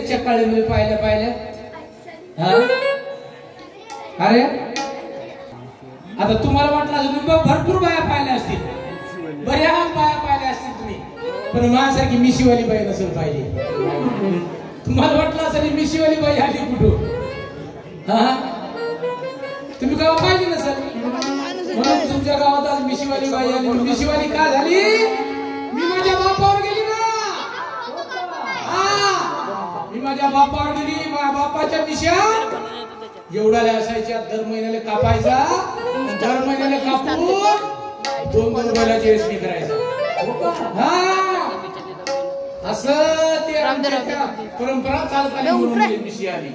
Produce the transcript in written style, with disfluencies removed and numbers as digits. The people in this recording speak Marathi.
चक्काळी पाहिल्या अरे आता तुम्हाला वाटलं असेल तुम्ही भरपूर बाया पाहिल्या असतील, बऱ्याच बाया पाहिल्या असतील तुम्ही, पण माझ्यासारखी मिशीवाली बाई नसेल पाहिजे. तुम्हाला वाटलं असेल मिशीवाली बाई आली कुठून, तुम्ही गाव पाहिली नसेल म्हणून तुमच्या गावात आज मिशीवाली बाई आली. मिशीवाली का झाली? मी माझ्या बापावर गेली ना, मी माझ्या बापावर गेली. माझ्या बापाच्या मिशा एवढ्याला असायच्या, दर महिन्याला कापायचा, दर महिन्याला कापून 2-2 बैलाची रेसमी करायचा. असं ते परंपरा चालत आली म्हणून मिशी आली.